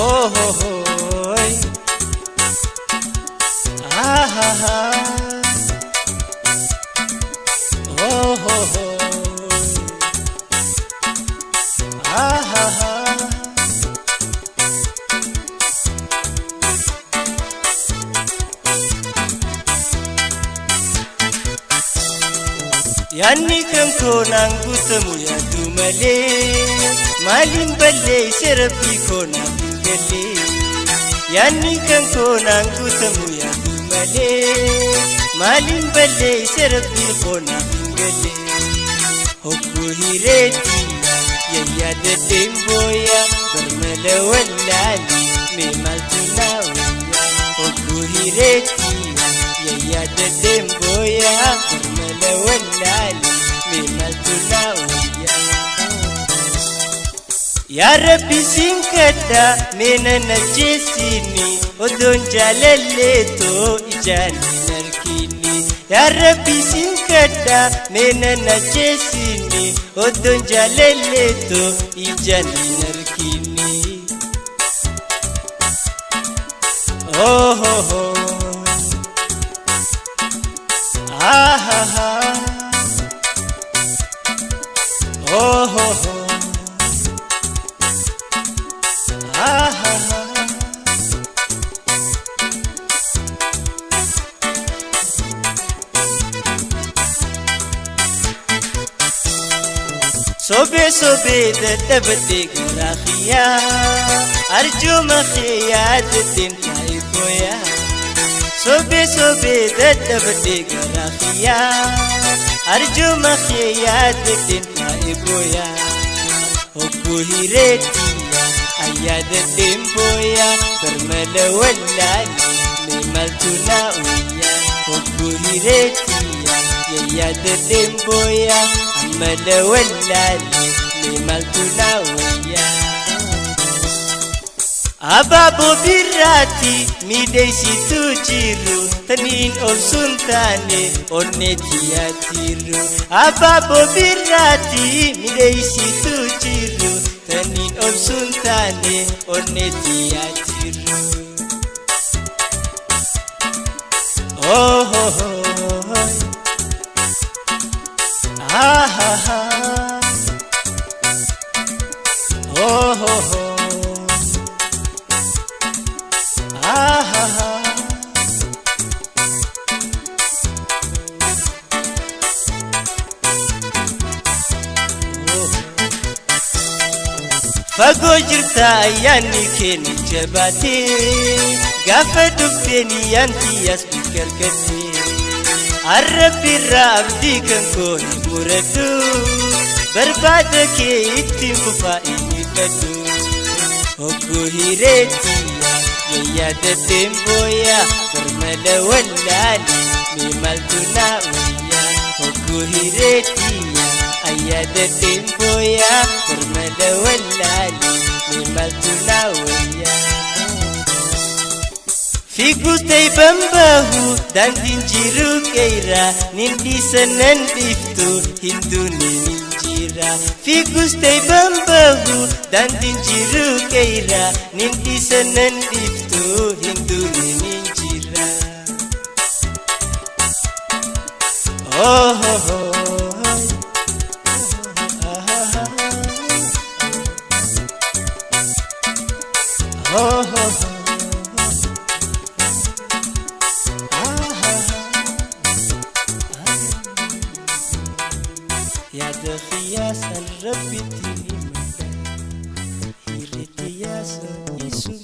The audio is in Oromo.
Oh ho ho, ah ha ha, oh ho ho, ah ha ha. Yani kan konang gutamu ya dumale, malin balle serapi konang gale. Yani kan konang gutamu ya dumale, malin balle serapi konang gale. Hokku hireti ya yada demboya bermala wallali memal tunawiya. Hokku hireti ya yada demboya bermala wallali memal tunawiya. Ya Rabbi sinkada mena najisini odon jalalle to ijani narkini. Ya Rabbi sinkada mena najisini odon jalalle to ijani narkini. Oh ho ho, ah ha ha, oh ho ho, ah ha ha. Sobe sobe da tabte garakhia, arju makhiya din taiboya. Sobe sobe da tabte garakhia, arju makhiya din taiboya. Hokku hiretiya ayada demboya bermala wallali memal tunawiya. Hokku hiretiya ayada demboya mala wallali memal tunawiya. Ababo birati midesi tujiru tanin or suntane ornetiya tiru. Ababo birati midesi tujiru tanin or suntane ornetiya tiru. Oh ho ho, ah ha ha, oh ho ho, ah ha ha. Fago jirta yani keni jabate, gafa dubbeni yanti yaspikar kati. Arabbi rabdi kan koni muradu, barbada ke ittim kufaini kadu. Hokku hiretiya yada demboya bermala wallali memal tunawiya. Hokku hiretiya ayada demboya bermala wallali memal tunawiya. Figustay bambahu dan dinjiru keira nindi sanan diftu hindu ninjira. Figustay bambahu dan dinjiru keira nindi sanan diftu hindu ninjira. Oh ho ho, oh ho ho, ya da qiyasan rabbi tini manda hiriti yasan isu